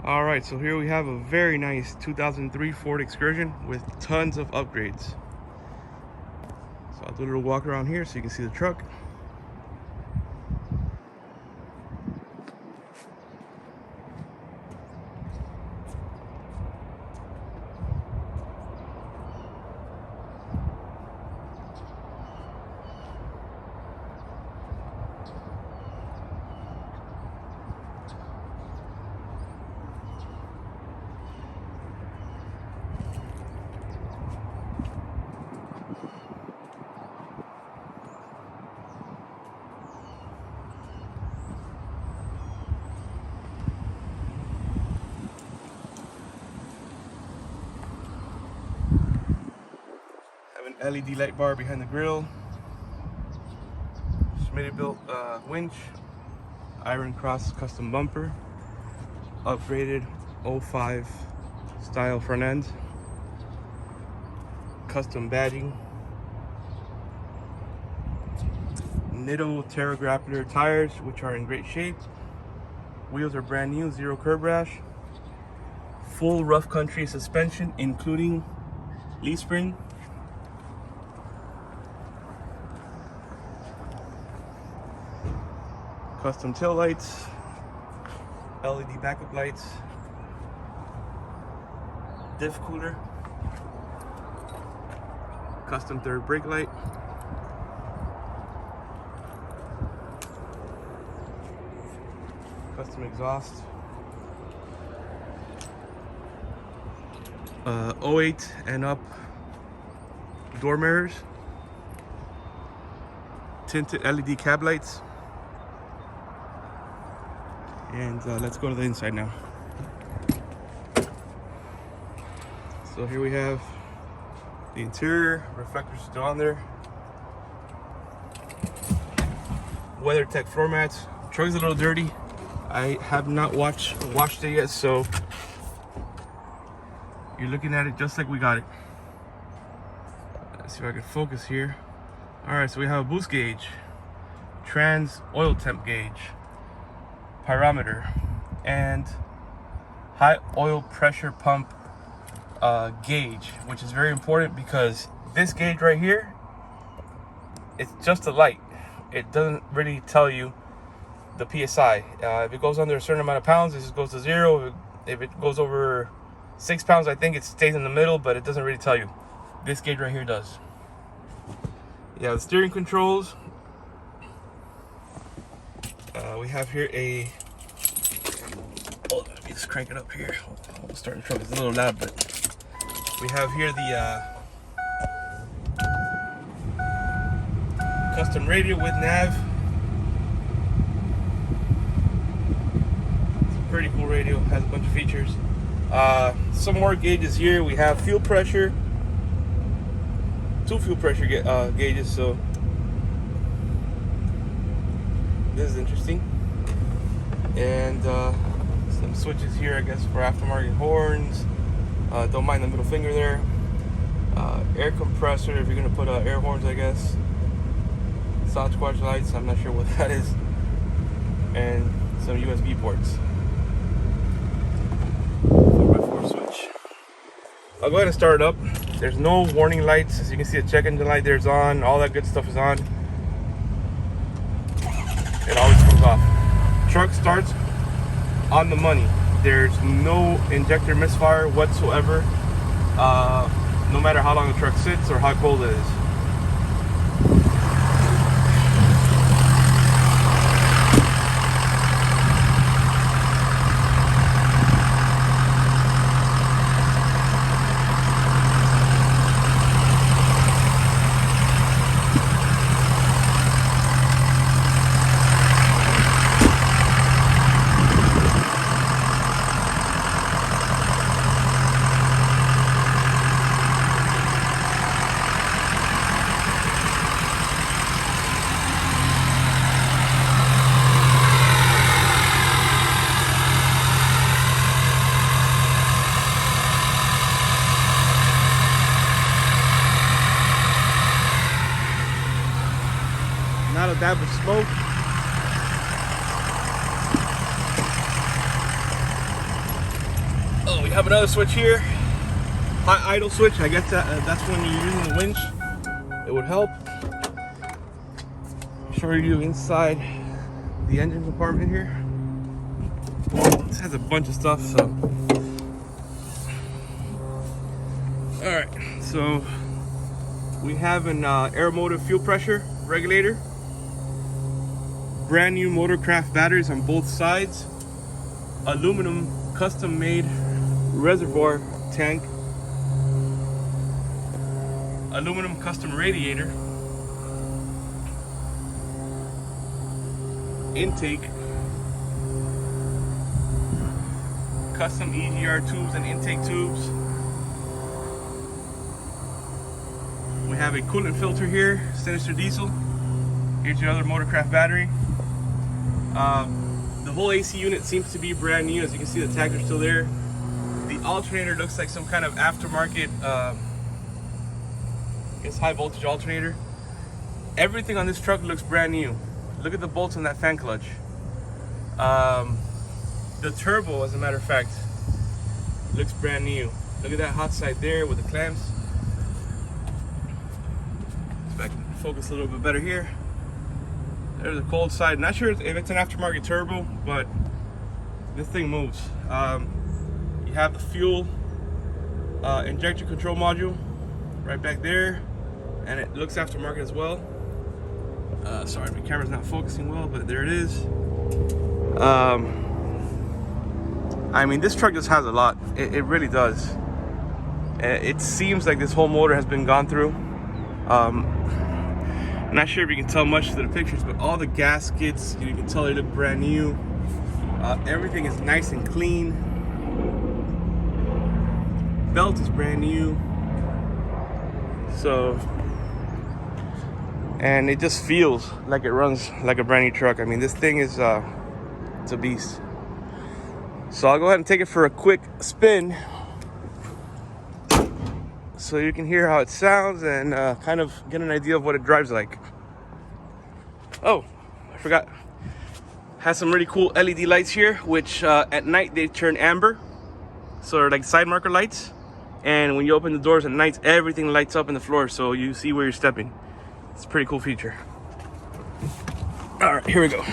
All right, so here we have a very nice 2003 Ford Excursion with tons of upgrades. So I'll do a little walk around here so you can see the truck. Have an LED light bar behind the grill. Schmidt-built winch. Iron cross custom bumper. Upgraded 05 style front end. Custom badging. Nitto Terra Grappler tires, which are in great shape. Wheels are brand new, zero curb rash. Full rough country suspension, including leaf spring. Custom tail lights, LED backup lights, diff cooler, custom third brake light, custom exhaust, 08 and up door mirrors, tinted LED cab lights. And let's go to the inside now. So here we have the interior, reflectors still on there. WeatherTech floor mats. Truck's a little dirty. I have not washed it yet, so you're looking at it just like we got it. Let's see if I can focus here. All right, so we have a boost gauge, trans oil temp gauge, pyrometer, and high oil pressure pump gauge, which is very important because this gauge right here, it's just a light. It doesn't really tell you the PSI. If it goes under a certain amount of pounds, it just goes to 0. If it goes over 6 pounds, I think it stays in the middle, but it doesn't really tell you. This gauge right here does. Yeah, the steering controls. We have here a, let me just crank it up here. I'll start the truck. It's a little loud, but we have here the custom radio with nav. It's a pretty cool radio. Has a bunch of features. Some more gauges here. We have fuel pressure. 2 fuel pressure gauges. So this is interesting. And some switches here, I guess, for aftermarket horns. Don't mind the middle finger there. Air compressor if you're gonna put air horns, I guess. Sasquatch lights, I'm not sure what that is. And some USB ports. 4x4 switch. I'll go ahead and start it up. There's no warning lights. As you can see, the check engine light there's on. All that good stuff is on. It always comes off. Truck starts on the money. There's no injector misfire whatsoever, no matter how long the truck sits or how cold it is. Not a dab of smoke. Oh, we have another switch here. High idle switch. I guess that's when you're using the winch. It would help. Show you inside the engine compartment here. This has a bunch of stuff, so. All right, so we have an aeromotive fuel pressure regulator. Brand new Motorcraft batteries on both sides. Aluminum custom made reservoir tank. Aluminum custom radiator. Intake. Custom EGR tubes and intake tubes. We have a coolant filter here, Sinister Diesel. Here's your other Motorcraft battery. The whole AC unit seems to be brand new. As you can see, the tags are still there. The alternator looks like some kind of aftermarket, it's high voltage alternator. Everything on this truck looks brand new. Look at the bolts on that fan clutch. The turbo, as a matter of fact, looks brand new. Look at that hot side there with the clamps. Let's back focus a little bit better here. There's the cold side. Not sure if it's an aftermarket turbo, but this thing moves. You have the fuel injection control module right back there, and it looks aftermarket as well. Sorry, my camera's not focusing well, but there it is. I mean, this truck just has a lot. It really does. It seems like this whole motor has been gone through. I'm not sure if you can tell much through the pictures, but all the gaskets, you can tell they look brand new. Everything is nice and clean. Belt is brand new. So, and it just feels like it runs like a brand new truck. I mean, this thing is it's a beast. So I'll go ahead and take it for a quick spin so you can hear how it sounds and kind of get an idea of what it drives like. Oh, I forgot. Has some really cool LED lights here, which at night they turn amber. So they're like side marker lights. And when you open the doors at night, everything lights up in the floor so you see where you're stepping. It's a pretty cool feature. All right, here we go.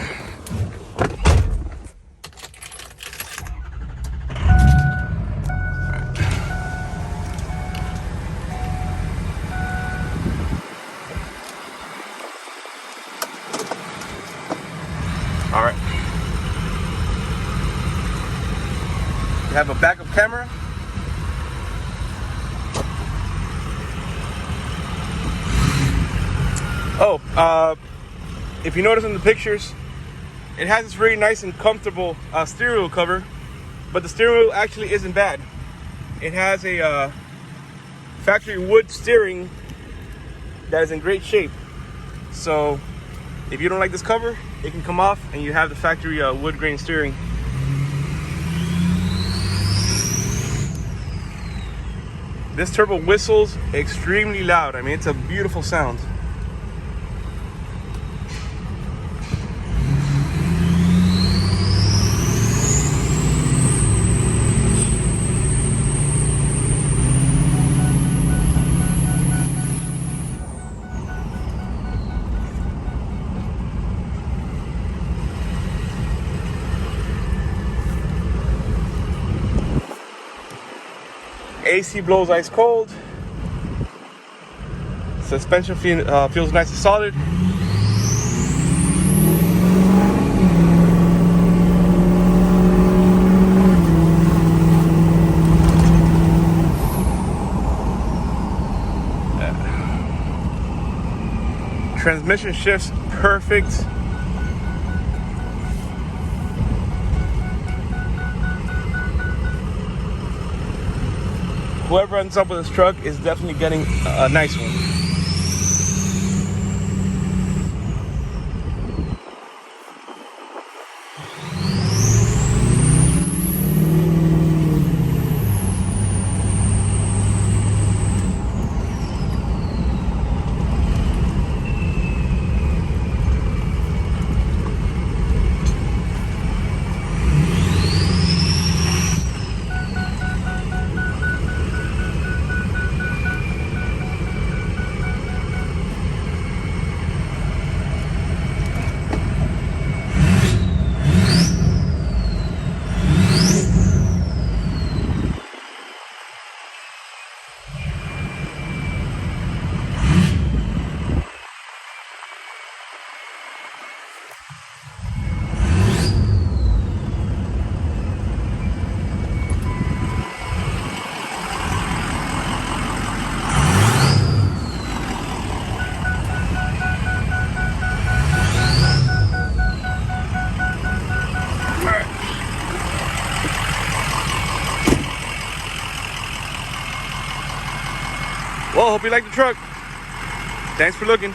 All right. You have a backup camera. Oh, if you notice in the pictures, it has this really nice and comfortable steering wheel cover, but the steering wheel actually isn't bad. It has a factory wood steering that is in great shape. So if you don't like this cover, it can come off and you have the factory wood grain steering. This turbo whistles extremely loud. I mean, it's a beautiful sound. AC blows ice cold. Suspension feels nice and solid. Transmission shifts perfect. Whoever ends up with this truck is definitely getting a nice one. Hope you like the truck. Thanks for looking.